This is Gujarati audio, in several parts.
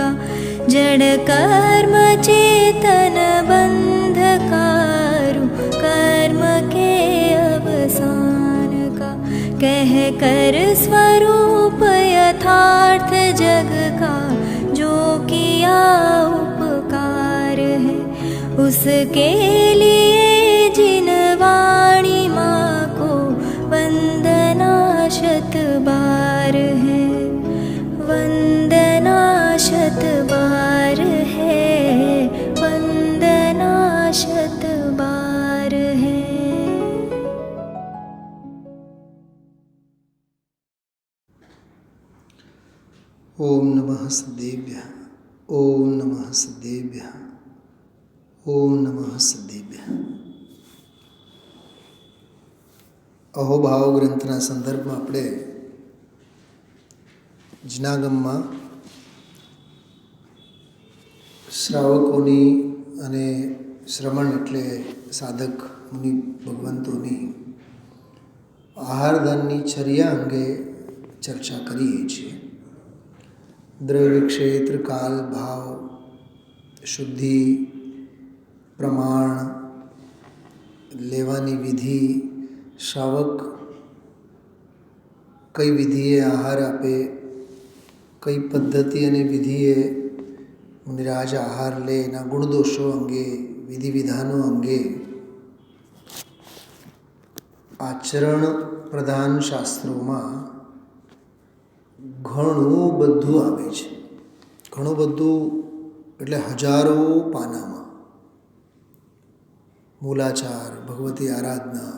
का जड़ कर्म चेतन बंधकारु कर्म के अवसान का कह कर स्वरूप यथार्थ जग का जो किया उपकार है उसके लिए जिन वाणी माँ को वंदना शत बार है वंदना शत बार है वंदना शत बार है। ओम नमः सद्देव्यः ओम नमः सद्देव्यः ओम नमः सद्देव्यः। અહોભાવ ગ્રંથના સંદર્ભમાં આપણે જૂનાગમમાં શ્રાવકોની અને શ્રમણ એટલે સાધક મુનિ ભગવંતોની આહારદાનની ચર્યા અંગે ચર્ચા કરીએ છીએ. દ્રવ્ય ક્ષેત્ર કાલ ભાવ શુદ્ધિ પ્રમાણ લેવાની વિધિ શ્રાવક કઈ વિધિએ આહાર આપે કઈ પદ્ધતિ અને વિધિએ મુનિરાજ આહાર લે એના ગુણદોષો અંગે વિધિ વિધાનો અંગે આચરણ પ્રધાન શાસ્ત્રોમાં ઘણું બધું આવે છે. ઘણું બધું એટલે હજારો પાનામાં મૂલાચાર ભગવતી આરાધના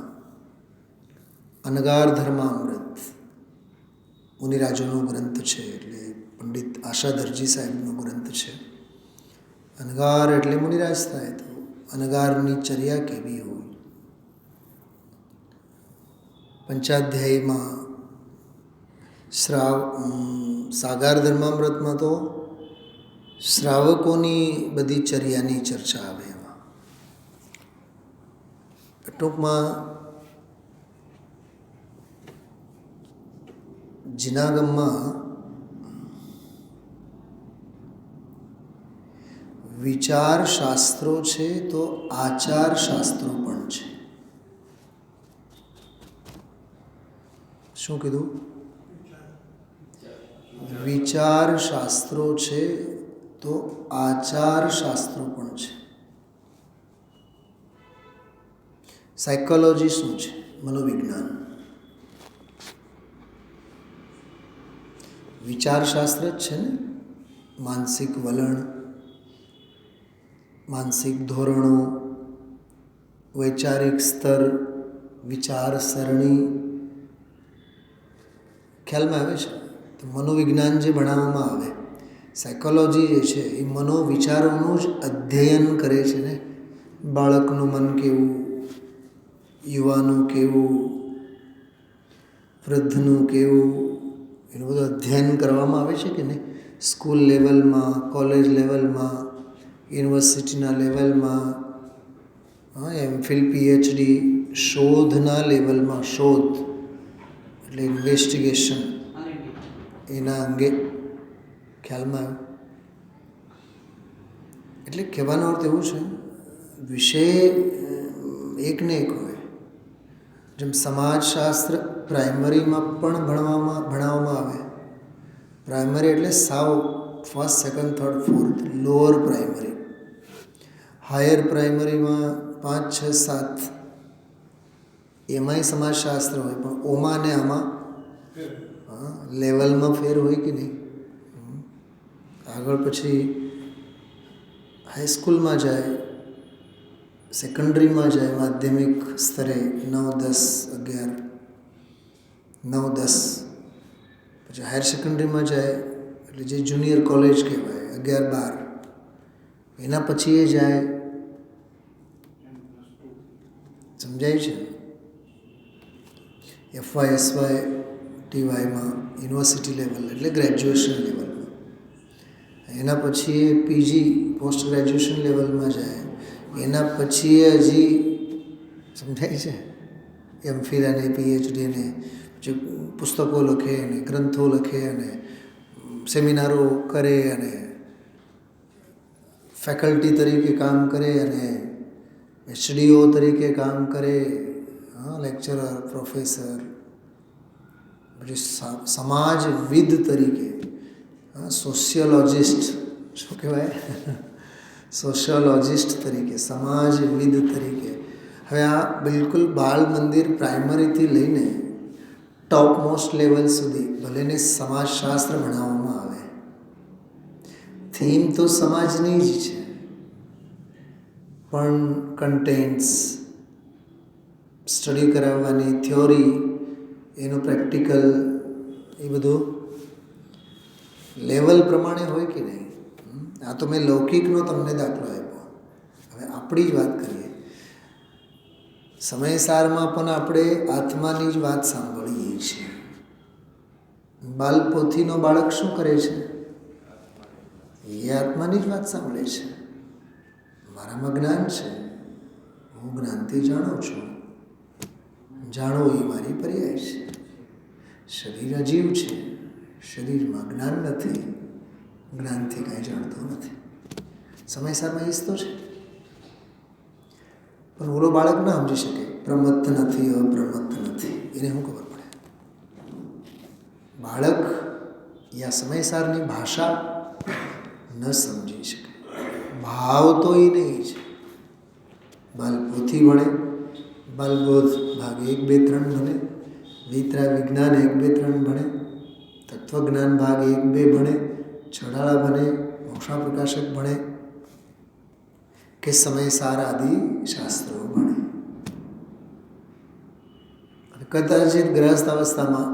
અનગાર ધર્મામૃત મુનિરાજોનો ગ્રંથ છે એટલે પંડિત આશાધરજી સાહેબનો ગ્રંથ છે. અનગાર એટલે મુનિરાજ થાય તો અનગારની ચર્યા કેવી હોય. પંચાધ્યાયીમાં સાગાર ધર્મામૃતમાં તો શ્રાવકોની બધી ચર્યાની ચર્ચા આવે. એમાં ટૂંકમાં જૂનાગમમાં વિચાર શાસ્ત્રો છે તો આચાર શાસ્ત્રો પણ છે. શું કીધું? વિચાર શાસ્ત્રો છે તો આચાર શાસ્ત્રો પણ છે. સાયકોલોજી શું છે? મનોવિજ્ઞાન. વિચારશાસ્ત્ર જ છે ને. માનસિક વલણ માનસિક ધોરણો વૈચારિક સ્તર વિચારસરણી ખ્યાલમાં આવે છે. તો મનોવિજ્ઞાન જે ભણાવવામાં આવે સાયકોલોજી જે છે એ મનોવિચારોનું જ અધ્યયન કરે છે ને. બાળકનું મન કેવું યુવાનું કેવું વૃદ્ધનું કેવું એનું બધું અધ્યયન કરવામાં આવે છે કે નહીં. સ્કૂલ લેવલમાં કોલેજ લેવલમાં યુનિવર્સિટીના લેવલમાં એમફિલ પીએચડી શોધના લેવલમાં શોધ એટલે ઇન્વેસ્ટિગેશન એના અંગે ખ્યાલમાં આવ્યું. એટલે કહેવાનો અર્થ એવું છે વિષય એક ને એક હોય. જેમ સમાજશાસ્ત્ર પ્રાઇમરીમાં પણ ભણાવવામાં આવે. પ્રાઇમરી એટલે સાવ first second third fourth lower primary. Higher પ્રાઇમરીમાં 5 6 7 એમાંય સમાજશાસ્ત્ર હોય પણ ઓમાં ને આમાં લેવલમાં ફેર હોય કે નહીં. આગળ પછી હાઈસ્કૂલમાં જાય સેકન્ડરીમાં જાય માધ્યમિક સ્તરે 9 10 11 9 10 પછી હાયર સેકન્ડરીમાં જાય એટલે જે જુનિયર કોલેજ કહેવાય 11 12 એના પછી એ જાય. સમજાય છે? FY SY TYમાં યુનિવર્સિટી લેવલ એટલે ગ્રેજ્યુએશન લેવલમાં. એના પછી એ પીજી પોસ્ટ ગ્રેજ્યુએશન લેવલમાં જાય. એના પછી એ હજી સમજાય છે એમફિલ અને પીએચડી અને જે પુસ્તકો લખે અને ગ્રંથો લખે અને સેમિનારો કરે અને ફેકલ્ટી તરીકે કામ કરે અને HDO તરીકે કામ કરે, લેક્ચરર, પ્રોફેસર, પછી સમાજવિદ તરીકે, સોશિયોલોજિસ્ટ, શું કહેવાય, સોશિયોલોજિસ્ટ તરીકે, સમાજવિદ તરીકે. હવે આ બિલકુલ બાળ મંદિર પ્રાઇમરીથી લઈને ટોપ મોસ્ટ લેવલ સુધી ભલેને સમાજશાસ્ત્ર ભણાવવામાં આવે, થીમ તો સમાજની જ છે, પણ કન્ટેન્ટ્સ, સ્ટડી કરાવવાની થિયોરી, એનું પ્રેક્ટિકલ, એ બધું લેવલ પ્રમાણે હોય કે નહીં. આ તો મેં લૌકિકનો તમને દાખલો આપ્યો. હવે આપણી જ વાત કરીએ. સમયસારમાં પણ આપણે આત્માની જ વાત સાંભળીએ છીએ. બાલપોથીનો બાળક શું કરે છે? એ આત્માની જ વાત સાંભળે છે. મારામાં જ્ઞાન છે, હું જ્ઞાનથી જાણું છું, જાણવું એ મારી પર્યાય છે. શરીર અજીવ છે, શરીરમાં જ્ઞાન નથી, જ્ઞાનથી કાંઈ જાણતો નથી. સમયસારમાં ઈજ તો છે. પણ ઓલો બાળક ના સમજી શકે, પ્રમત્ત નથી, અપ્રમત્ત નથી, એને શું ખબર પડે? બાળક યા સમયસારની ભાષા ન સમજી શકે. ભાવ તો એ નહીં છે. બાલપોથી ભણે, બાલબોધ ભાગ 1, 2, 3 ભણે, વિતરા વિજ્ઞાન 1, 2, 3 ભણે, તત્વજ્ઞાન ભાગ 1, 2 ભણે, છડાળા ભણે, મોક્ષા પ્રકાશક ભણે, કે સમયસાર આદિ શાસ્ત્રો ભણે. અને કદાચિત ગ્રહસ્થ અવસ્થામાં,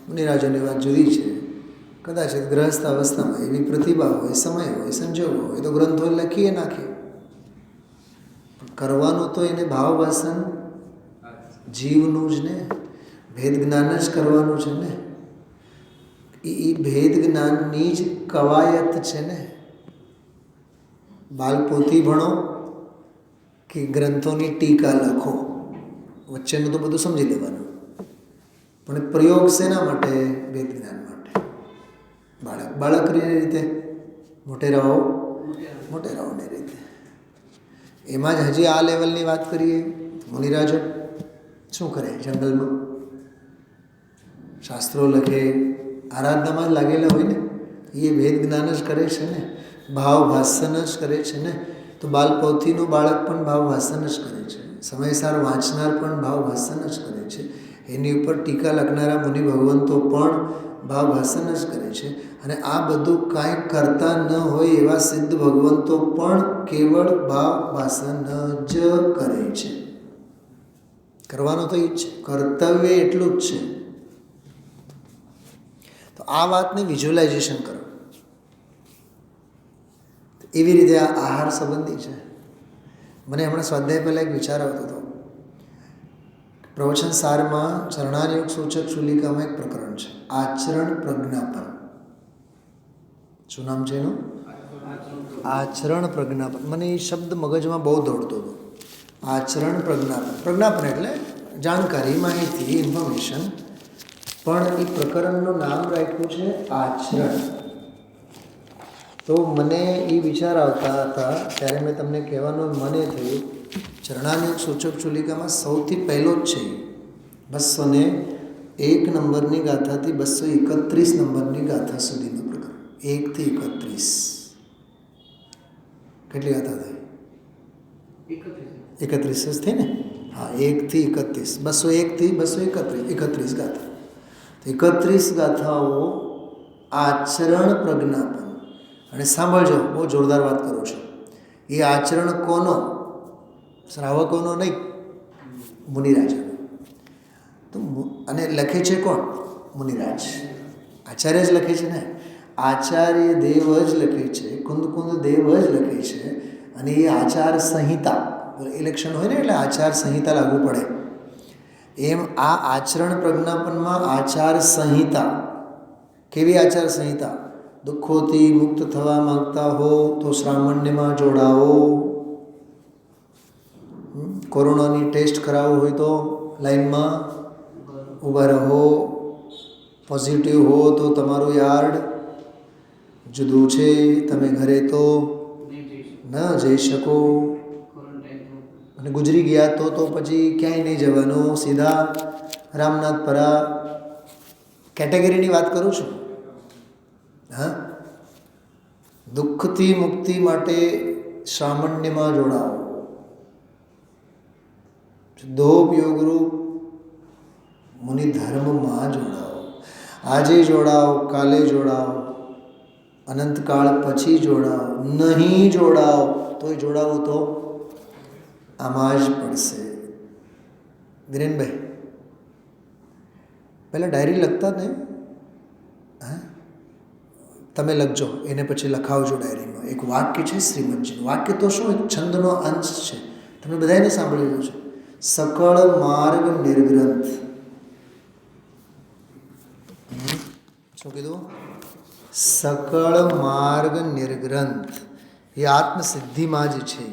મુનિરાજોની વાત જુદી છે, કદાચિત ગ્રહસ્થ અવસ્થામાં એવી પ્રતિભા હોય, સમય હોય, સંજોગ હોય તો ગ્રંથો લખીએ નાખે. કરવાનું તો એને ભાવ વાસન જીવનું જ ને, ભેદ જ્ઞાન જ કરવાનું છે ને. એ ભેદ જ્ઞાનની જ કવાયત છે ને. બાલપોથી ભણો કે ગ્રંથોની ટીકા લખો, વચ્ચેનું તો બધું સમજી લેવાનું. પણ પ્રયોગ શેના માટે? ભેદ જ્ઞાન માટે. બાળકની રીતે, મોટેરાઓની રીતે. એમાં જ હજી આ લેવલની વાત કરીએ. મુનિરાજો શું કરે? જંગલમાં શાસ્ત્રો લખે, આરાધનામાં જ લાગેલા હોય ને. એ ભેદ જ્ઞાન જ કરે છે ને, ભાવ ભાષણ જ કરે છે ને. તો બાલપોથીનું બાળક પણ ભાવ ભાષણ જ કરે છે, સમયસાર વાંચનાર પણ ભાવ ભાષણ જ કરે છે, એની ઉપર ટીકા લખનારા મુનિ ભગવંતો પણ ભાવ ભાષણ જ કરે છે. અને આ બધું કાંઈ કરતા ન હોય એવા સિદ્ધ ભગવંતો પણ કેવળ ભાવ ભાષણ જ કરે છે. કરવાનું તો એ જ છે, કર્તવ્ય એટલું જ છે. તો આ વાતને વિઝ્યુલાઇઝેશન કરો. એવી રીતે આ આહાર સંબંધી છે. મને હમણાં સ્વાધ્યાય પહેલાં એક વિચાર આવતો હતો. પ્રવચન સારમાં ચરણાનયોગ સૂચક શુલિકામાં એક પ્રકરણ છે, આચરણ પ્રજ્ઞાપન. શું નામ છે એનું? આચરણ પ્રજ્ઞાપન. મને એ શબ્દ મગજમાં બહુ દોડતો હતો. આચરણ પ્રજ્ઞાપન. પ્રજ્ઞાપન એટલે જાણકારી, માહિતી, ઇન્ફોર્મેશન. પણ એ પ્રકરણનું નામ રાખ્યું છે આચરણ. તો મને એ વિચાર આવતા હતા ત્યારે મેં તમને કહેવાનું મને થયું, ચરણાનયોગ સૂચક શુલિકામાં સૌથી પહેલો જ છે 201 નંબરની ગાથાથી 231 નંબરની ગાથા સુધીનું પ્રકરણ. 1 થી 31. કેટલી ગાથા થઈ? 31 જ થઈ ને? હા, 1 થી 31. 201 થી 231, 31 ગાથા. 31 ગાથાઓ આચરણ પ્રજ્ઞાપન. અને સાંભળજો, બહુ જોરદાર વાત કરું છું. એ આચરણ કોનો? શ્રાવકોનો નહીં, મુનિરાજનો. તો અને લખે છે કોણ? મુનિરાજ. આચાર્ય જ લખે છે ને. આચાર્ય દેવ જ લખે છે, કુંદ દેવ જ લખે છે. અને એ આચાર સંહિતા, ઇલેક્શન હોય ને એટલે આચાર સંહિતા લાગુ પડે. એમ આ આચરણ પ્રજ્ઞાપનમાં આચાર સંહિતા. કેવી આચાર સંહિતા? દુઃખોથી મુક્ત થવા માંગતા હો તો શ્રામણ્યમાં જોડાવો. કોરોનાની ટેસ્ટ કરાવવું હોય તો લાઈનમાં ઊભા રહો. પોઝિટિવ હો તો તમારું યાર્ડ જુદું છે, તમે ઘરે તો ન જઈ શકો અને ગુજરી ગયા તો પછી ક્યાંય નહીં જવાનું, સીધા રામનાથપરા કેટેગરીની વાત કરું છું. હા, દુઃખથી મુક્તિ માટે સામાન્યમાં જોડાઓ, શુદ્ધોપ યોગરૂપ મુનિધર્મમાં જોડાઓ. આજે જોડાઓ, કાલે જોડાઓ, અનંતકાળ પછી જોડાઓ, નહીં જોડાઓ તોય જોડાવું તો આમાં જ પડશે. વિરેનભાઈ પહેલાં ડાયરી લખતા ને? હા, તમે લખજો, એને પછી લખાવજો ડાયરીમાં. એક વાક્ય છે શ્રીમદજીનું. વાક્ય તો શું, એક છંદનો અંશ છે, તમે બધાને સાંભળેલું છે. સકળ માર્ગ નિર્ગ્રંથ. શું કીધું? સકળ માર્ગ નિર્ગ્રંથ. એ આત્મસિદ્ધિમાં જ છે.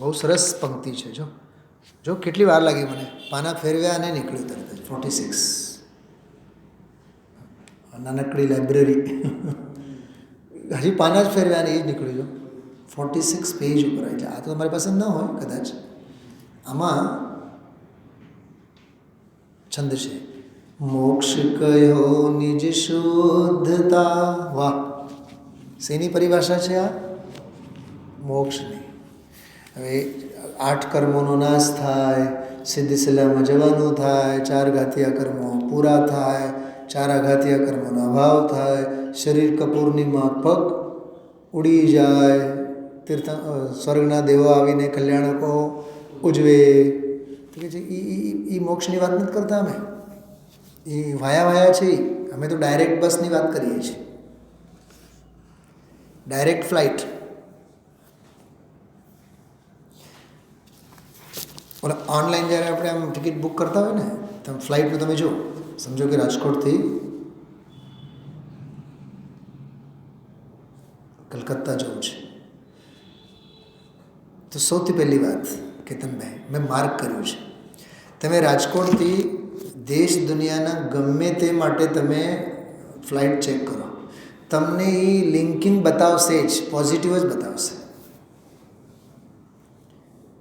બહુ સરસ પંક્તિ છે. જો કેટલી વાર લાગી મને, પાના ફેરવ્યા અને નીકળ્યું તરત જ 46. નાનકડી લાઇબ્રેરી, હજી પાના જ ફેરવ્યા અને એ જ નીકળ્યું. 46 પેજ ઉપર. એટલે આ તો તમારી પાસે ન હોય કદાચ. આમાં છંદ છે, મોક્ષ કયો નિજ શુદ્ધતા. વાહ, શેની પરિભાષા છે આ? મોક્ષની. હવે 8 કર્મોનો નાશ થાય, સિદ્ધિ શિલામાં જવાનું થાય, 4 ઘાતિયા કર્મો પૂરા થાય, 4 આઘાતિયા કર્મોનો અભાવ થાય, શરીર કપૂરની માફક ઉડી જાય, સ્વર્ગના દેવો આવીને કલ્યાણકો ઉજવે. તો કે છે એ મોક્ષની વાત નથી કરતા અમે, એ વાયા છે. અમે તો ડાયરેક્ટ બસની વાત કરીએ છીએ, ડાયરેક્ટ ફ્લાઇટ. ઓલા ઓનલાઈન જ્યારે આપણે આમ ટિકિટ બુક કરતા હોય ને, તમે ફ્લાઇટનું તમે જુઓ, સમજો કે રાજકોટથી કલકત્તા જવું છે, તો સૌથી પહેલી વાત કેતનભાઈ મેં માર્ક કર્યું છે, તમે રાજકોટથી દેશ દુનિયાના ગમે તે માટે તમે ફ્લાઇટ ચેક કરો, તમને એ લિંકિંગ બતાવશે જ, પોઝિટિવ જ બતાવશે.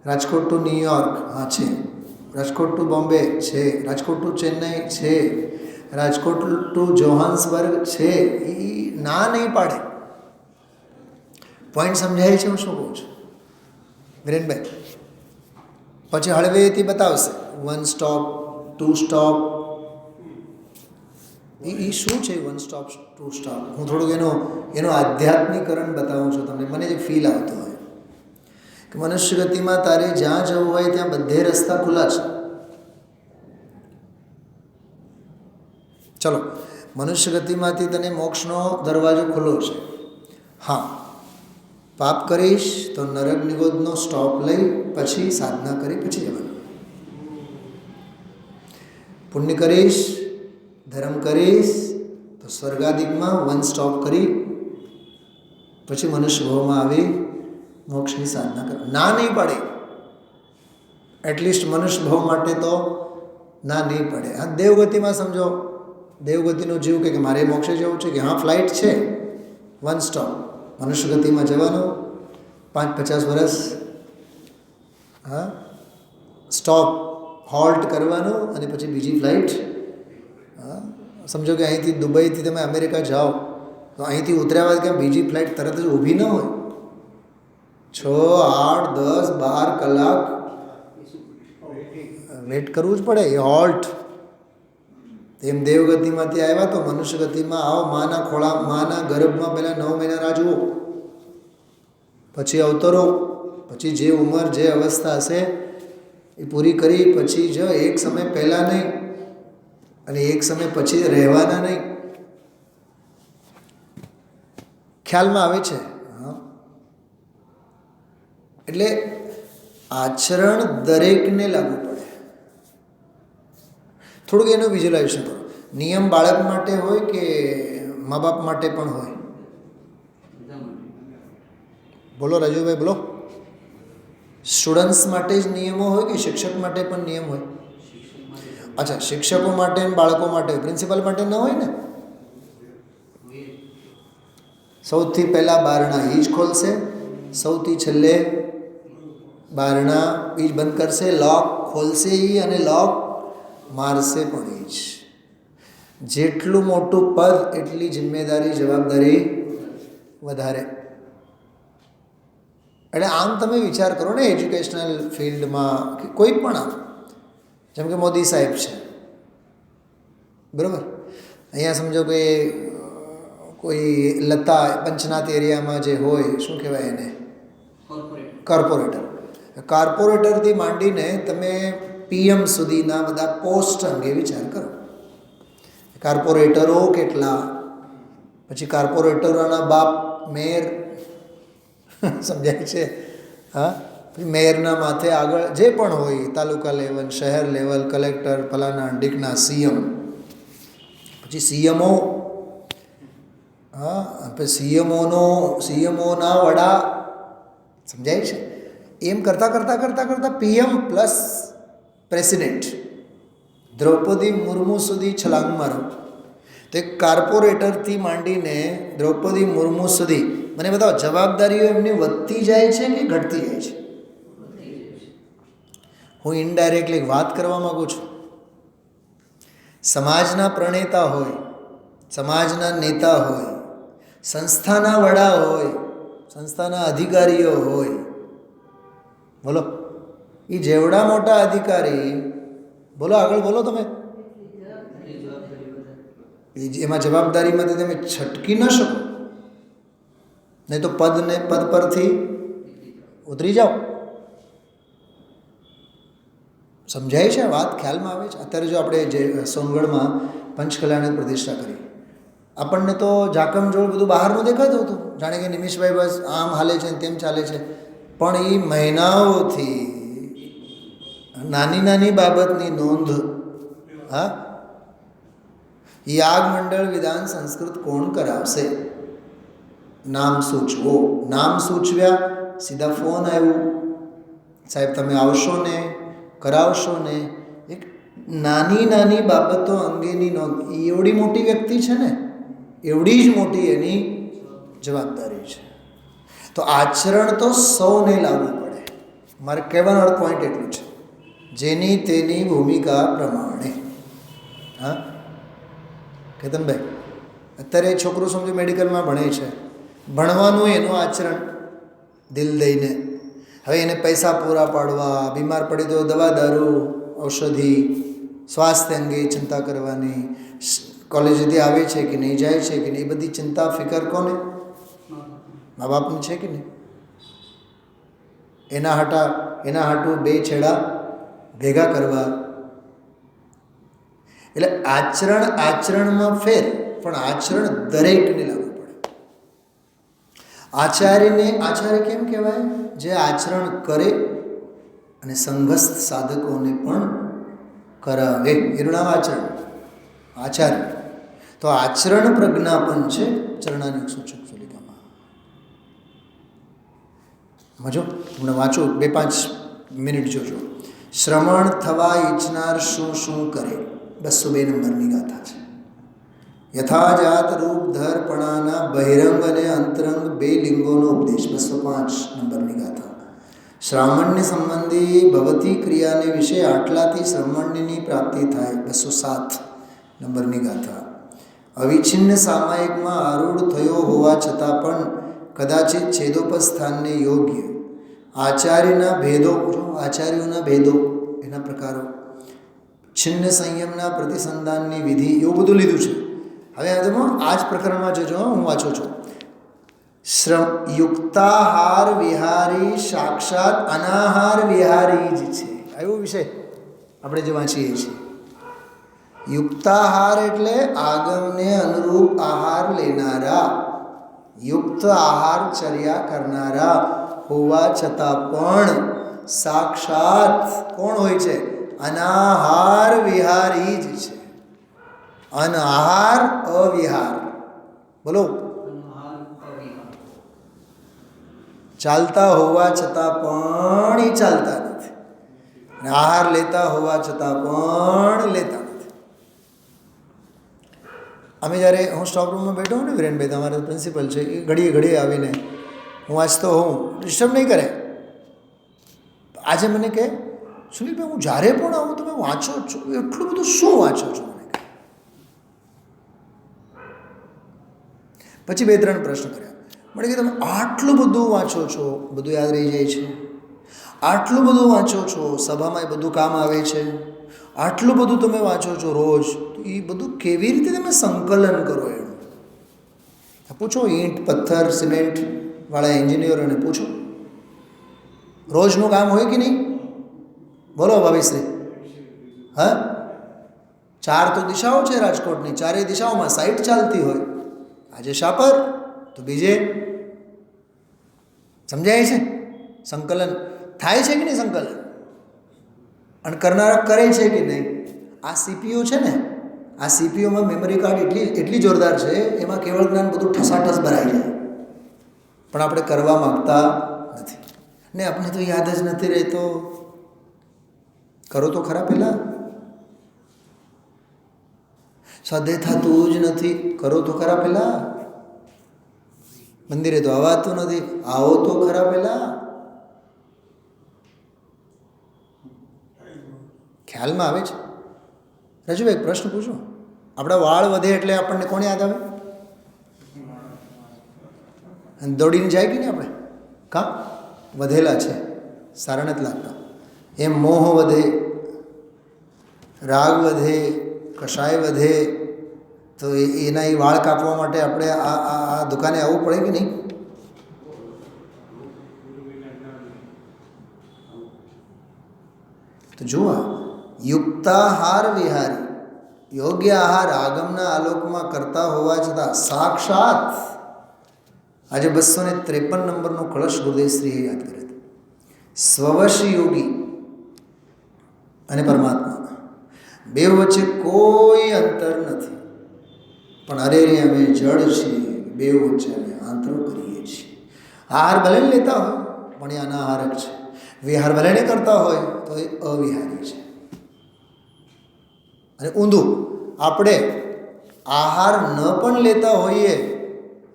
રાજકોટ ટુ ન્યુયોર્ક હા છે, રાજકોટ ટુ બોમ્બે છે, રાજકોટ ટુ ચેન્નઈ છે, રાજકોટ ટુ જોહાન્સબર્ગ છે. એ ના નહીં પાડે. પોઈન્ટ સમજાય છે હું શું કહું છું વિરેનભાઈ? પછી હળવેથી બતાવશે 1 સ્ટોપ 2 સ્ટોપ. એ શું છે 1 સ્ટોપ 2 સ્ટોપ? હું થોડુંક એનો આધ્યાત્મિકરણ બતાવું છું તમને, મને જે ફીલ આવતો હોય કે મનુષ્ય ગતિમાં તારે જ્યાં જવું હોય ત્યાં બધે રસ્તા ખુલ્લા છે. ચલો, મનુષ્ય ગતિમાંથી તને મોક્ષનો દરવાજો ખુલ્લો છે. હા, પાપ કરીશ તો નરક નિગોદનો સ્ટોપ લઈ પછી સાધના કરી પછી જવાનું. પુણ્ય કરીશ, ધર્મ કરીશ તો સ્વર્ગાદિકમાં 1 સ્ટોપ કરી પછી મનુષ્ય ભાવમાં આવી મોક્ષની સાધના કરો. ના નહીં પડે, એટલીસ્ટ મનુષ્ય ભાવ માટે તો ના નહીં પડે. હા, દેવગતિમાં સમજો, દેવગતિનો જીવ કે મારે મોક્ષે જવું છે, કે હા ફ્લાઇટ છે 1 સ્ટોપ, મનુષ્ય ગતિમાં જવાનું 5-50 વર્ષ, હા સ્ટોપ હોલ્ટ કરવાનું અને પછી બીજી ફ્લાઇટ. હા, સમજો કે અહીંથી દુબઈથી તમે અમેરિકા જાઓ તો અહીંથી ઉતર્યા બાદ ક્યાં બીજી ફ્લાઇટ તરત જ ઊભી ન હોય, 6, 8, 10, 12 કલાક વેટ કરવું જ પડે. એ હોલ્ટ. એમ દેવગતિમાંથી આવ્યા તો મનુષ્ય ગતિમાં આવો, માના ખોળા, માના ગર્ભમાં પહેલાં 9 મહિના રાહ જુઓ, પછી અવતરો, પછી જે ઉંમર જે અવસ્થા હશે એ પૂરી કરી પછી જ એક સમય પહેલાં નહીં અને એક સમય પછી રહેવાના નહીં. ખ્યાલમાં આવે છે? હા. એટલે આચરણ દરેકને લાગુ પડે. થોડુંક એનું વિઝ્યુલાઇઝેશન કરો. નિયમ બાળક માટે હોય કે મા બાપ માટે પણ હોય? બોલો રાજુભાઈ, બોલો. સ્ટુડન્ટ્સ માટે જ નિયમો હોય કે શિક્ષક માટે પણ નિયમ હોય? અચ્છા, શિક્ષકો માટે અને બાળકો માટે, પ્રિન્સિપલ માટે ન હોય ને? સૌથી પહેલાં બારણા એ જ ખોલશે, સૌથી છેલ્લે બારણા એ જ બંધ કરશે, લોક ખોલશે એ અને લોક મારશે પણ એ જ. જેટલું મોટું પદ એટલી જિમ્મેદારી જવાબદારી વધારે. એટલે આમ તમે વિચાર કરો ને, એજ્યુકેશનલ ફિલ્ડમાં કે કોઈ પણ આમ, જેમ કે મોદી સાહેબ છે, બરાબર, અહીંયા સમજો કે કોઈ લતા પંચનાથ એરિયામાં જે હોય, શું કહેવાય એને, કોર્પોરેટરથી માંડીને તમે PM સુધીના બધા પોસ્ટ અંગે વિચાર કરો. કોર્પોરેટરો કેટલા, પછી કોર્પોરેટરોના બાપ મેયર, સમજાય છે? હા, પછી મેયરના માથે આગળ જે પણ હોય, તાલુકા લેવલ, શહેર લેવલ, કલેક્ટર, ફલાના ઢીકના, CM, પછી CMO, હા, પછી CMOના વડા, સમજાય છે? એમ કરતાં PM plus president Draupadi Murmu સુધી છલાંગ મારો. તો એક કોર્પોરેટરથી માંડીને દ્રૌપદી મુર્મુ સુધી મને બતાવો, જવાબદારીઓ એમની વધતી જાય છે કે ઘટતી જાય છે? હું ઇનડાયરેક્ટલી વાત કરવા માગું છું. સમાજના પ્રણેતા હોય, સમાજના નેતા હોય, સંસ્થાના વડા હોય, સંસ્થાના અધિકારીઓ હોય, બોલો, એ જેવડા મોટા અધિકારી, બોલો આગળ બોલો તમે, એમાં જવાબદારીમાંથી તમે છટકી ન શકો, નહીં તો પદ પરથી ઉતરી જાઓ. સમજાય છે વાત? ખ્યાલમાં આવે છે? અત્યારે જો આપણે જે સોનગઢમાં પંચકલ્યાણની પ્રતિષ્ઠા કરી, આપણને તો ઝાકમઝોળ બધું બહારનું દેખાતું હતું, જાણે કે નિમિષભાઈ બસ આમ હાલે છે ને તેમ ચાલે છે. પણ એ મહિનાઓથી નાની બાબતની નોંધ, હા, યાગ મંડળ વિધાન સંસ્કૃત કોણ કરાવશે? નામ સૂચવો. નામ સૂચવ્યા, સીધા ફોન આવ્યું, સાહેબ તમે આવશો ને, કરાવશો ને. એક નાની બાબતો અંગેની નોંધ, એવડી મોટી વ્યક્તિ છે ને, એવડી જ મોટી એની જવાબદારી છે. તો આચરણ તો સૌને લાગુ પડે. મારે કહેવાનો અર્થ પોઈન્ટ એટલું છે, જેની તેની ભૂમિકા પ્રમાણે. હા કેતનભાઈ, અત્યારે છોકરું સમજો મેડિકલમાં ભણે છે, ભણવાનું એનું આચરણ દિલ દઈને. હવે એને પૈસા પૂરા પાડવા, બીમાર પડી તો દવા દારૂ ઔષધિ, સ્વાસ્થ્ય અંગે ચિંતા કરવાની, કોલેજથી આવે છે કે નહીં, જાય છે કે નહીં, એ બધી ચિંતા ફિકર કોને? મા બાપની છે કે નહીં? એના હાટું બે છેડા ભેગા કરવા. એટલે આચરણમાં ફેર, પણ આચરણ દરેકને લાગુ પડે. આચાર્ય કેમ કહેવાય? જે આચરણ કરે અને સંઘસ્થ સાધકોને પણ કરાવે, એનું નામ આચાર્ય. તો આચરણ પ્રજ્ઞાપન છે ચરણાની સૂચક ફલિકામાં. સમજો, તમને વાંચો, 2-5 મિનિટ જોજો. શ્રમણ થવા ઈચ્છનાર શું કરે? 202 નંબરની ગાથા છે. યથાજાત રૂપ ધરપણાના બહિરંગ અને અંતરંગ 2 લિંગોનો ઉપદેશ. 205 નંબરની ગાથા. શ્રાવણને સંબંધી ભવતી ક્રિયાને વિશે આટલાથી શ્રવણની પ્રાપ્તિ થાય. 207 નંબરની ગાથા. અવિચ્છિન્ન સામાયિકમાં આરૂઢ થયો હોવા છતાં પણ કદાચિત છેદોપસ્થાનને યોગ્ય આચાર્યોના ભેદો, એના પ્રકારો, છિન્ન સંયમના પ્રતિસંધાનની વિધિ, એવું બધું લીધું છે. હવે આ જ પ્રકરણમાં જોજો, હું વાંચું છું. યુક્તાહાર વિહારી સાક્ષાત અનાહાર વિહારી જ છે. એવો વિષય આપણે જે વાંચીએ છીએ. યુક્તાહાર એટલે આગમને અનુરૂપ આહાર લેનારા, યુક્ત આહાર ચર્યા કરનારા હોવા છતાં પણ સાક્ષાત કોણ હોય છે? અનાહાર વિહારી જ છે. અનાહાર અવિહાર, બોલો. ચાલતા હોવા છતાં પણ એ ચાલતા નથી, અને આહાર લેતા હોવા છતાં પણ લેતા નથી. અમે જ્યારે હું સ્ટોક રૂમમાં બેઠો ને વિરેનભાઈ, તમારા પ્રિન્સિપલ છે, એ ઘડીએ આવીને હું વાંચતો હોઉં, ડિસ્ટર્બ નહીં કરે. આજે મને કહે સુનિલભાઈ હું જ્યારે પણ આવું તમે વાંચો જ છો, એટલું બધું શું વાંચો છો? મને કહે. પછી 2-3 પ્રશ્ન કર્યા. મને કે તમે આટલું બધું વાંચો છો, બધું યાદ રહી જાય છે? આટલું બધું વાંચો છો, સભામાં એ બધું કામ આવે છે? આટલું બધું તમે વાંચો છો રોજ, તો એ બધું કેવી રીતે તમે સંકલન કરો? એનું પૂછો ઈંટ પથ્થર સિમેન્ટ વાળા એન્જિનિયરોને પૂછો. રોજનું કામ હોય કે નહીં? બોલો ભાવિશ્રી. હા, 4 તો દિશાઓ છે રાજકોટની, 4 દિશાઓમાં સાઈટ ચાલતી હોય. આજે શાપર તો બીજે. સમજાય છે? સંકલન થાય છે કે નહીં? સંકલન અને કરનારા કરે છે કે નહીં? આ સીપીયુ છે ને, આ સીપીયુમાં મેમરી કાર્ડ એટલી જોરદાર છે, એમાં કેવળ જ્ઞાન બધું ઠસાઠસ ભરાઈ જાય, પણ આપણે કરવા માગતા નથી ને. આપણે તો યાદ જ નથી રહેતો. કરો તો ખરા. પહેલાં સાધે થતું જ નથી. કરો તો ખરા. પહેલાં મંદિરે તો આવાતું નથી. આવો તો ખરા. પહેલાં ખ્યાલમાં આવે છે? રજુભાઈ એક પ્રશ્ન પૂછો. આપણા વાળ વધે એટલે આપણને કોણ યાદ આવે? દોડીને જાય કે નહીં આપણે? કાં વધેલા છે, સારા નથી લાગતા. એમ મોહ વધે, રાગ વધે, કષાય વધે, તો એના એ વાળ કાપવા માટે આપણે આ દુકાને આવવું પડે કે નહીં? તો જુઓ, યુક્તાહાર વિહારી, યોગ્ય આહાર આગમના આલોકમાં કરતા હોવા છતાં સાક્ષાત આજે 253 નંબરનો કળશ ગુરુદેવશ્રીએ યાદ કર્યો હતો. સ્વવશી યોગી અને પરમાત્મા બે વચ્ચે કોઈ અંતર નથી, પણ અરે અમે જડ છીએ, બે વચ્ચે અમે આંતરો કરીએ છીએ. આહાર ભલે લેતા હોય પણ એ અનાહારક છે, વિહાર ભલે નહીં કરતા હોય તો એ અવિહારી છે. અને ઊંધું, આપણે આહાર ન પણ લેતા હોઈએ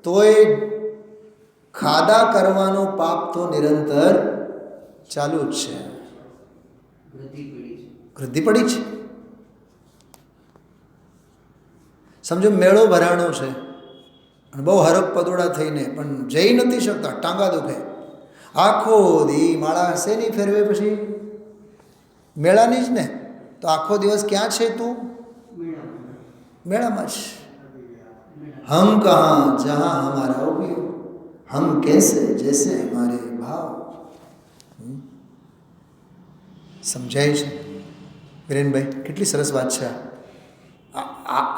તોય ખાધા કરવાનો પાપ તો નિરંતર ચાલુ જ છે. વૃદ્ધિ પડી છે. સમજો મેળો ભરાણો છે અને બહુ હરક પદોડા થઈને પણ જઈ નથી શકતા, ટાંગા દુખે, આખો દી માળા શેની ફેરવે? પછી મેળાની જ ને. તો આખો દિવસ ક્યાં છે તું? મેળામાં જ. હમ કહાં જહાં હમારા ઉપયોગ, હમ कैसे जैसे हमारे भाव. સમજાય છે વિરેનભાઈ? કેટલી સરસ વાત છે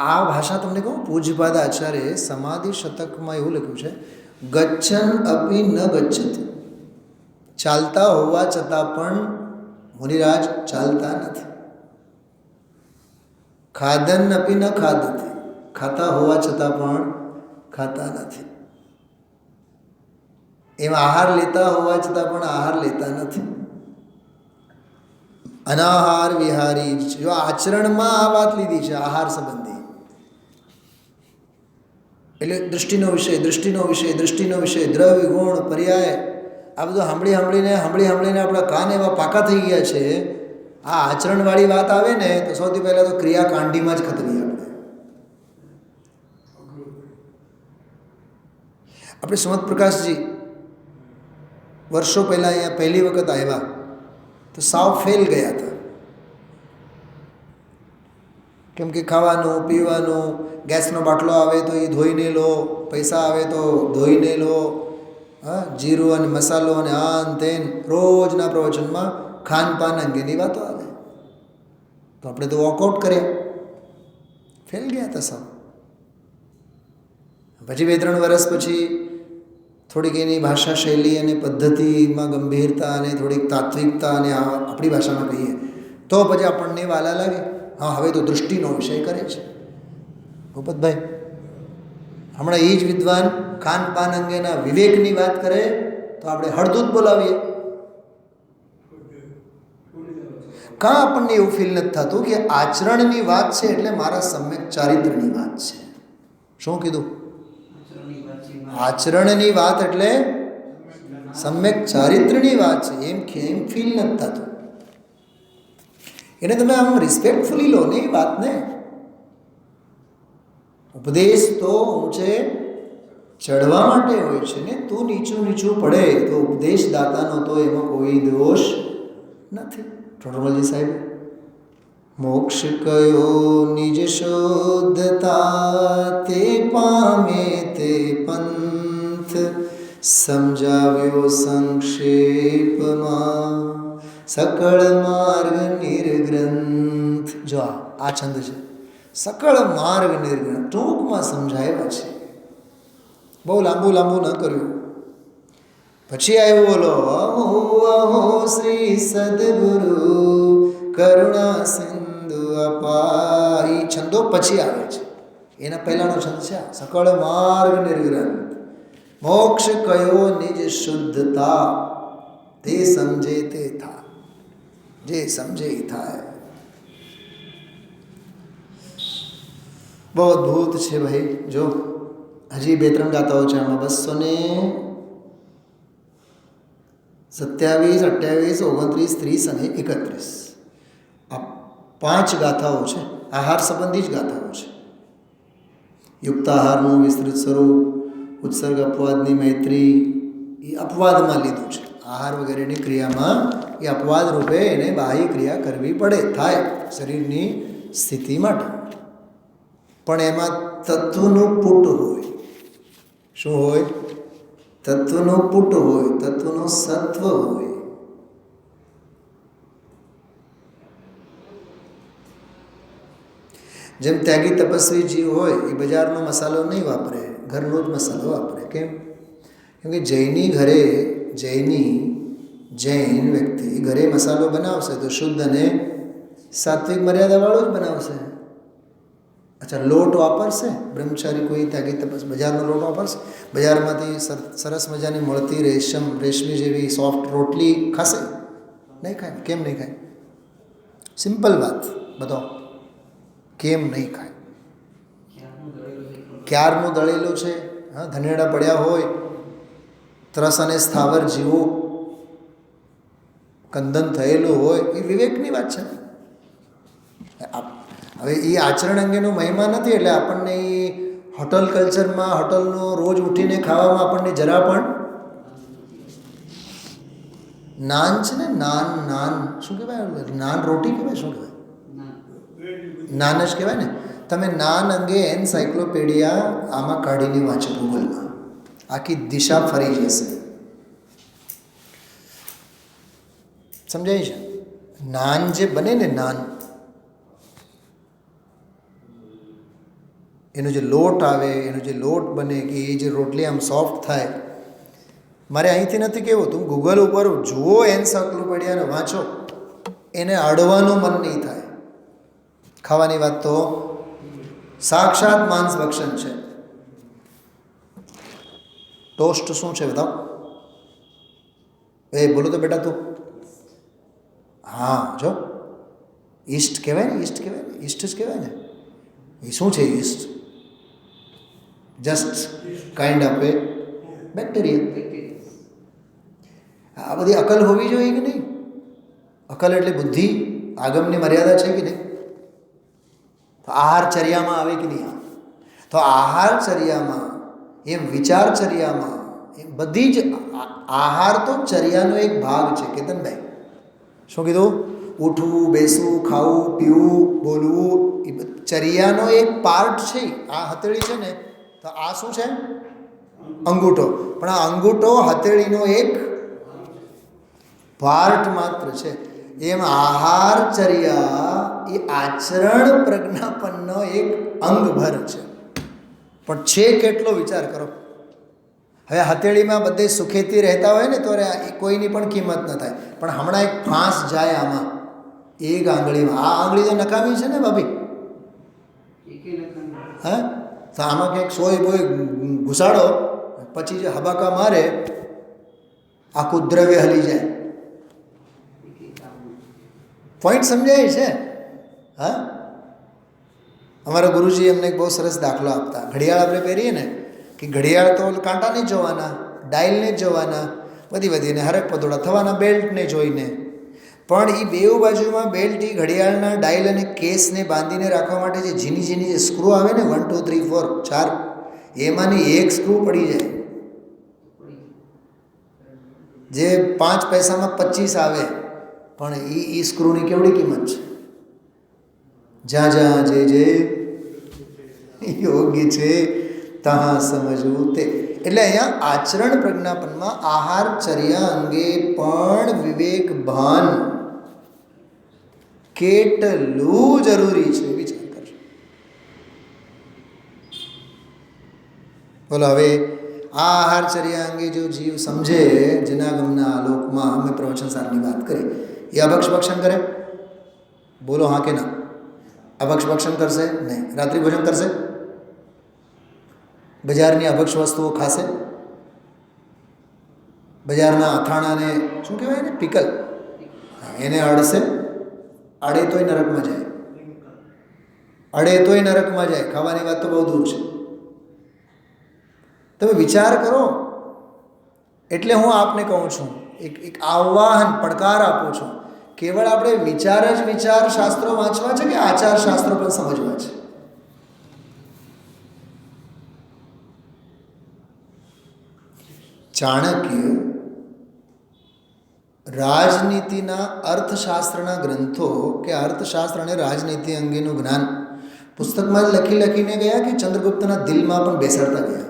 આ ભાષા. તમને કહું, પૂજ્યપાદ આચાર્ય સમાધિ શતકમાં એવું લખ્યું છે, ગચ્છન અપી ન ગચ્છતિ. ચાલતા હોવા છતાં પણ મુનિરાજ ચાલતા નથી. ખાદન અપી ન ખાદતી. ખાતા હોવા છતાં પણ ખાતા નથી. એમાં આહાર લેતા હોવા છતાં પણ આહાર લેતા નથી. અનાહાર વિહારી. જો આચરણમાં આ વાત લીધી છે આહાર સંબંધી, એટલે દૃષ્ટિનો વિષય, દૃષ્ટિનો વિષય, દૃષ્ટિનો વિષય, દ્રવ્ય ગુણ પર્યાય, આ બધું સાંભળીને આપણા કાન એવા પાકા થઈ ગયા છે. આ આચરણવાળી વાત આવે ને તો સૌથી પહેલાં તો ક્રિયાકાંડીમાં જ ખતરીએ આપણે. સુમત પ્રકાશજી વર્ષો પહેલાં અહીંયા પહેલી વખત આવ્યા તો સાવ ફેલ ગયા હતા. કેમ કે ખાવાનું પીવાનું, ગેસનો બાટલો આવે તો એ ધોઈને લો, પૈસા આવે તો ધોઈને લો, હા, જીરું અને મસાલો અને આન તેન, રોજના પ્રવચનમાં ખાનપાન અંગેની વાતો આવે. તો આપણે તો વોકઆઉટ કર્યા, ફેલ ગયા હતા સાવ. પછી 2-3 વર્ષ પછી થોડીક એની ભાષા શૈલી અને પદ્ધતિમાં ગંભીરતા અને થોડીક તાત્વિકતા અને આપણી ભાષામાં કહીએ તો પછી આપણને વાલા લાગે. હા, હવે તો દૃષ્ટિનો વિષય કરે છે. ભૂપતભાઈ હમણાં એ જ વિદ્વાન ખાનપાન અંગેના વિવેકની વાત કરે તો આપણે હળદૂત બોલાવીએ. કાં આપણને એવું ફીલ નથી થતું કે આચરણની વાત છે એટલે મારા સમ્યક ચારિત્રની વાત છે. શું કીધું? આચરણની વાત એટલે સમ્યક ચારિત્રની વાત છે, એમ ફીલ નથી થતું. એને તમે આમ રિસ્પેક્ટફુલી લો ને એ વાતને. ઉપદેશ તો ઊંચે ચડવા માટે હોય છે ને. તું નીચું પડે તો ઉપદેશ દાતાનો તો એમાં કોઈ દોષ નથી. ટોટરમલજી સાહેબ, મોક્ષ કયો નિજ શોધતા તે પામે તે પંથ સમજાવ્યો સંક્ષેપમાં સકળ માર્ગ નિર્ગ્રંથ. જો આ છંદ છે, સકળ માર્ગ નિર્ગ્રંથ, ટૂંકમાં સમજાવ્યા છે, બહુ લાંબુ ન કર્યું. પછી આવ્યું બોલો, અહો શ્રી સદગુરુ કરુણા સિંધુ અપાઈ. છંદો પછી આવે છે, એના પહેલાનો છંદ છે સકળ માર્ગ નિર્ગ્રંથ. મોક્ષ કયો નિજ શુદ્ધતા તે સમજે તે થાય, જે સમજે એ થાય. બહુ અદ્ભુત છે ભાઈ. જો હજી 2-3 ગાથાઓ છે આમાં, 227, 28, 29, 30 અને 31. આ 5 ગાથાઓ છે, આહાર સંબંધી જ ગાથાઓ છે. યુક્ત આહારનું વિસ્તૃત સ્વરૂપ, ઉત્સર્ગ અપવાદની મૈત્રી, એ અપવાદમાં લીધું છે. આહાર વગેરેની ક્રિયામાં એ અપવાદ રૂપે એને બાહ્ય ક્રિયા કરવી પડે, થાય શરીરની સ્થિતિ માટે. પણ એમાં તત્વનું પુટ હોય. શું હોય? તત્વનું પુટ હોય, તત્વનું સત્વ હોય. જેમ ત્યાગી તપસ્વી જીવ હોય એ બજારનો મસાલો નહીં વાપરે, ઘરનો જ મસાલો વાપરે. કેમ? કેમ કે જૈન વ્યક્તિ ઘરે મસાલો બનાવશે તો શુદ્ધ અને સાત્વિક મર્યાદાવાળો જ બનાવશે. અચ્છા, લોટ વાપરશે બ્રહ્મચારી, કોઈ ત્યાગી તપસ બજારનો લોટ વાપરશે, બજારમાંથી સરસ મજાની મળતી રેશમી જેવી સોફ્ટ રોટલી ખાશે? નહીં ખાય. કેમ નહીં ખાય? સિમ્પલ વાત બતાવો, કેમ નહીં ખાય? ક્યારનું દળેલું છે, હા, ધનેડા પડ્યા હોય, ત્રસ અને સ્થાવર જીવો કંદન થયેલું હોય, એ વિવેકની વાત છે. હવે એ આચરણ અંગેનો મહિમા નથી, એટલે આપણને એ હોટલ કલ્ચરમાં, હોટલનો રોજ ઉઠીને ખાવામાં આપણને જરા પણ નાન છે ને, નાન શું કહેવાય? નાન રોટી કહેવાય? શું કહેવાય? નાન જ કહેવાય ને. તમે નાન અંગે એન્સાઇક્લોપીડિયા આમાં કાઢીને વાંચો ગૂગલમાં, આખી દિશા ફરી જશે. સમજાય છે? નાન જે બને ને, નાન એનો જે લોટ આવે, એનો જે લોટ બને, કે એ જે રોટલી આમ સોફ્ટ થાય, મારે અહીંથી નથી કહેવું, તું ગૂગલ ઉપર જુઓ, એન્સાઇક્લોપીડિયાને વાંચો, એને અડવાનું મન નહીં થાય. ખાવાની વાત તો સાક્ષાત માંસ ભક્ષણ છે. ટોસ્ટ શું છે બતાવો? બોલો તો બેટા તું. હા, જો ઈસ્ટ કહેવાય ને, ઈસ્ટ કહેવાય ને, ઈસ્ટ જ કહેવાય ને. એ શું છે? East just kind of A bacteria. આ બધી અકલ હોવી જોઈએ કે નહીં? અકલ એટલે બુદ્ધિ, આગમની મર્યાદા છે કે નહીં? તો આહારચર્યામાં આવે કે નહીં? તો આહારચર્યામાં, એમ વિચારચર્યામાં, એમ બધી જ આહાર તો ચર્યાનો એક ભાગ છે. કેતનભાઈ શું કીધું? ઉઠવું, બેસવું, ખાવું, પીવું, બોલવું, એ ચર્યાનો એક પાર્ટ છે. આ હથેળી છે ને, તો આ શું છે? અંગૂઠો. પણ આ અંગૂઠો હથેળીનો એક પાર્ટ માત્ર છે. એમ આહારચર્યા એ આચરણ પ્રજ્ઞાપનનો એક અંગભર છે. પણ છે કેટલો વિચાર કરો. હવે હથેળીમાં બધે સુખેથી રહેતા હોય ને તો કોઈની પણ કિંમત ન થાય. પણ હમણાં એક ફાંસ જાય આમાં, એક આંગળીમાં. આ આંગળી તો નકામી છે ને ભાભી? હા, તો આમાં કંઈક સોય બોય ઘુસાડો, પછી જે હબાકા મારે, આખું દ્રવ્ય હલી જાય. પોઈન્ટ સમજાય છે? હા, અમારા ગુરુજી અમને એક બહુ સરસ દાખલો આપતા. ઘડિયાળ આપણે પહેરીએ ને, કે ઘડિયાળ તો કાંટાને જ જોવાના, ડાયલને જ જોવાના. વધી અને હરક પદોડા થવાના બેલ્ટને જોઈને. પણ એ બેઉ બાજુમાં બેલ્ટ, એ ઘડિયાળના ડાયલ અને કેસને બાંધીને રાખવા માટે જે ઝીની જે સ્ક્રૂ આવે ને 1 2 3 4 4, એમાંની એક સ્ક્રૂ પડી જાય, જે 5 પૈસામાં 25 આવે, પણ એ સ્ક્રૂની કેવડી કિંમત છે. જ્યાં જે યોગ્ય છે ત્યાં સમજવું તે. એટલે અહીંયા આચરણ પ્રજ્ઞાપનમાં આહારચર્યા અંગે પણ વિવેક ભાન કેટલું જરૂરી છે વિચાર કરજો. બોલો, હવે આ આહારચર્યા અંગે જો જીવ સમજે, જનાગમના આલોકમાં અમે પ્રવચનસારની વાત કરી, એ અભક્ષ ભક્ષણ કરે? બોલો હા કે ના? અભક્ષ ભક્ષણ કરશે નહીં. રાત્રિ ભોજન કરશે? બજારની અભક્ષ વસ્તુઓ ખાશે? બજારના અથાણાને શું કહેવાય ને, પિકલ, એને અડશે? અડે તોય નરકમાં જાય, અડે તોય નરકમાં જાય. ખાવાની વાત તો બહુ દૂર છે. તમે વિચાર કરો. એટલે હું આપને કહું છું, એક આહ્વાન, પડકાર આપું છું. કેવળ આપણે વિચાર શાસ્ત્રો વાંચવા છે કે આચાર શાસ્ત્રો પણ સમજવા છે? ચાણક્ય રાજનીતિના અર્થશાસ્ત્રના ગ્રંથો કે અર્થશાસ્ત્ર અને રાજનીતિ અંગેનું જ્ઞાન પુસ્તકમાં લખીને ગયા કે ચંદ્રગુપ્તના દિલમાં પણ બેસાડતા ગયા?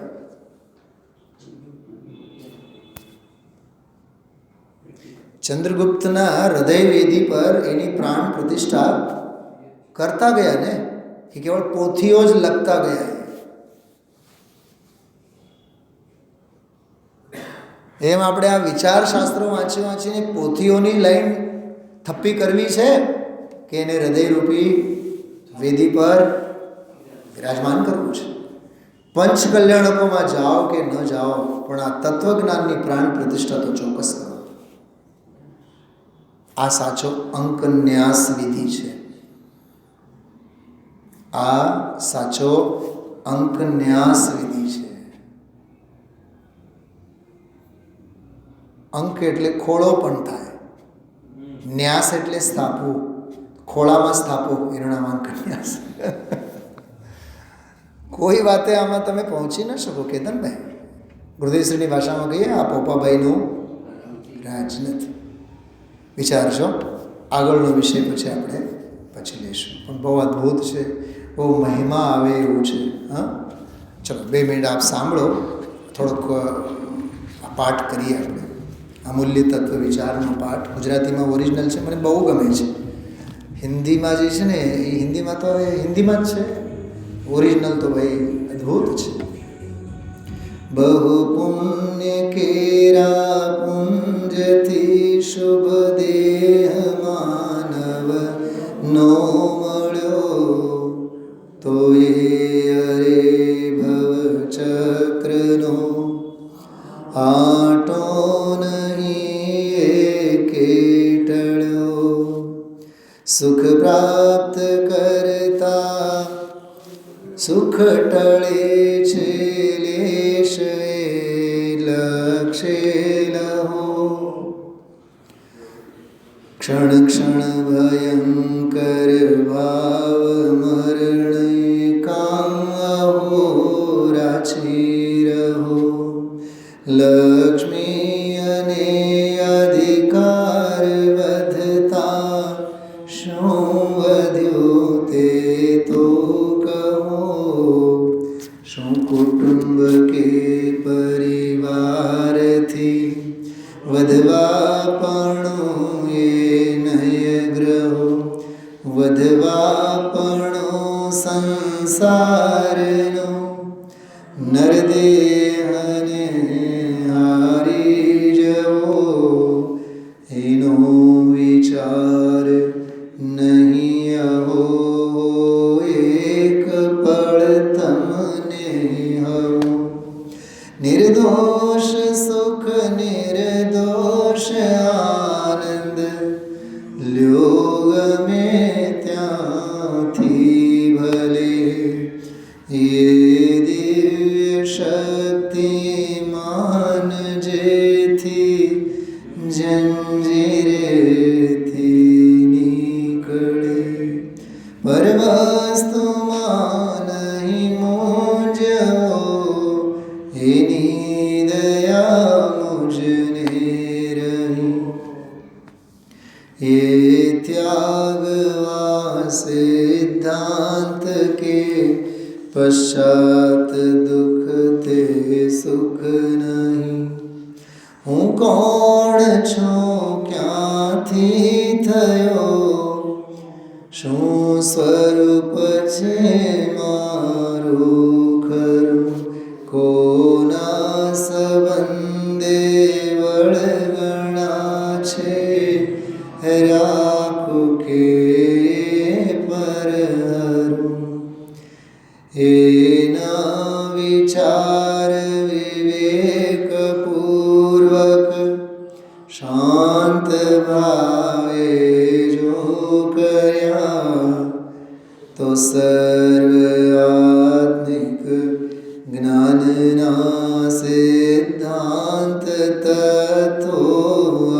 ચંદ્રગુપ્તના હૃદયવેદી પર એની પ્રાણ પ્રતિષ્ઠા કરતા ગયા ને, એ કેવળ પોથીઓ જ લખતા ગયા. એમ આપણે આ વિચાર શાસ્ત્રો વાંચીને પોથીઓની લાઈન થપ્પી કરવી છે કે એને હૃદયરૂપી વેદી પર વિરાજમાન કરવું છે? પંચ કલ્યાણકોમાં જાઓ કે ન જાઓ, પણ આ તત્વજ્ઞાનની પ્રાણ પ્રતિષ્ઠા તો ચોક્કસ કરો. આ સાચો અંકન્યાસ વિધિ છે. આ સાચો અંકન્યાસ વિધિ છે. અંક એટલે ખોળો પણ થાય, ન્યાસ એટલે સ્થાપવું, ખોળામાં સ્થાપવું, એનું નામ અંકન્યાસ. કોઈ વાતે આમાં તમે પહોંચી ન શકો કેતનભાઈ. ગુરુદેવશ્રીની ભાષામાં કહીએ, આ પોપાભાઈનું રાજ નથી. વિચારજો. આગળનો વિષય પછી લઈશું. પણ બહુ અદ્ભુત છે, બહુ મહિમા આવે એવું છે. હા, ચલો 2 મિનિટ આપ સાંભળો. થોડોક પાઠ કરીએ આપણે. અમૂલ્ય તત્વ વિચારનો પાઠ ગુજરાતીમાં ઓરિજિનલ છે, મને બહુ ગમે છે. હિન્દીમાં જે છે ને, એ હિન્દીમાં તો હવે હિન્દીમાં જ છે. ઓરિજિનલ તો ભાઈ અદ્ભુત છે. બહુ પુણ્ય કેરા પુંજથી શુભ દેહ માનવ નો મળ્યો, તો એ અરે ભવ ચક્રનો આટો નહીં ટળ્યો. સુખ પ્રાપ્ત કરતા સુખ ટળે છે, લેશ લક્ષે લહો. ક્ષણ ક્ષણ ભયંકર ભાવ મરણ કામો રાચી રહો. લક્ષ્મી અને અધિકાર વધતા શું વધ્યો તે તો કહો. શું કુટુંબ કે પરિવારથી વધવા પણ એ નય ગ્રહો. વધવા પણ સંસારનો નરદેહને હારી જવો. એનો વિચાર નહીં આવો, એક પળ તમને હવો. નિર્દોષ સુખ નિર્દોષ આનંદ લ્યો ગમે ત્યાંથી ભલે. એ દિવ્ય શક્તિમાન જેથી दया मुझने रही। ये त्यागवा सिद्धांत के पश्चात दुख ते सुख नहीं। હું કોણ છું, ક્યાંથી થયો, શું સ્વરૂપ છે મારું ખરું, કોના સંબંધે વળગણા છે, રાખું કે પરહરું. એના વિચાર વિવેકપૂર્વક શાંત ભાવે જો કર્યા, તો સર્વ આત્મિક જ્ઞાનના સિદ્ધાંત તત્વો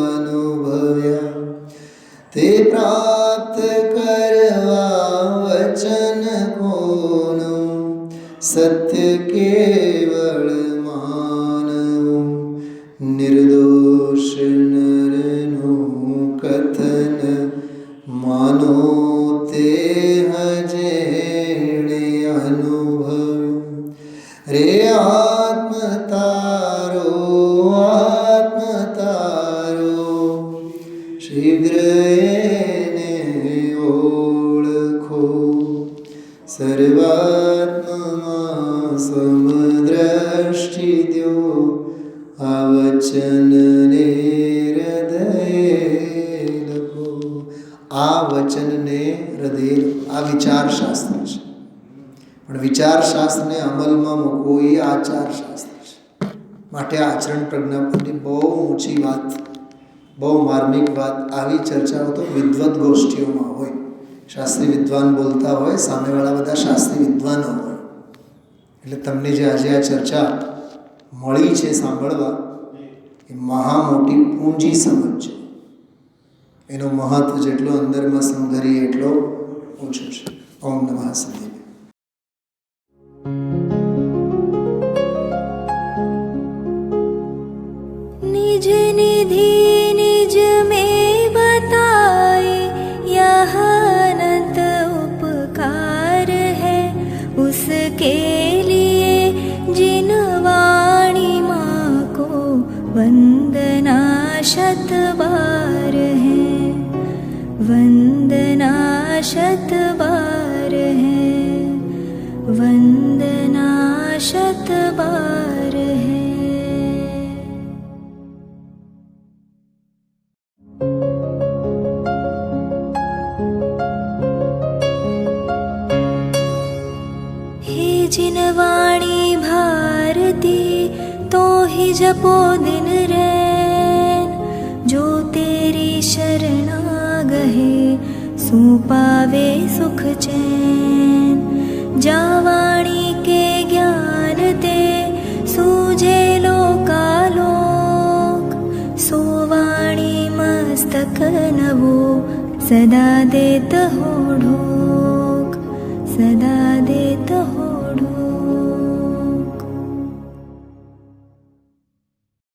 અનુભવ્યા. તે પ્રાપ્ત કરવા વચન કોનું, સત્ય કેવળ માનવું. નિર્દોષ નરનું કથન માનો તે હજેણે અનુભવ્યું. રે આત્મ તારો, આત્મ તારો, શીઘ્ર એને ઓળખો. સર્વાત્મા સમદ્રષ્ટિ દ્યો, આ વચનને હૃદયે લખો. આ વચનને હૃદયે, આ વિચાર શાસ્ત્ર છે. પણ વિચાર શાસ્ત્રને અમલમાં મૂકવો એ આચાર શાસ્ત્ર છે. માટે આચરણ પ્રજ્ઞા પરની બહુ ઊંચી વાત, બહુ માર્મિક વાત. આવી ચર્ચાઓ તો વિદ્વત ગોષ્ઠીઓમાં હોય, શાસ્ત્રી વિદ્વાન બોલતા હોય, સામેવાળા બધા શાસ્ત્રી વિદ્વાનો હોય. એટલે તમને જે આજે આ ચર્ચા મળી છે સાંભળવા, એ મહા મોટી પૂંજી સમજ છે. એનો મહત્વ જેટલો અંદરમાં સંઘરીએ એટલો ઓછો છે. ઓમ નમઃ શિવાય. निज निधि निज में बताए, यह अनंत उपकार है उसके लिए जिन वाणी माँ को वंदना शत बार है, वंदना शत बार है, वंदना शत बार है. जिन वाणी भारती तो ही जपो दिन रैन, जो तेरी शरणा गहे सो पावे सुख चैन. जा वाणी के ज्ञान ते सूझे लोकालोक, सो वाणी मस्तक नवो सदा देत हो ढोक, सदा देत हो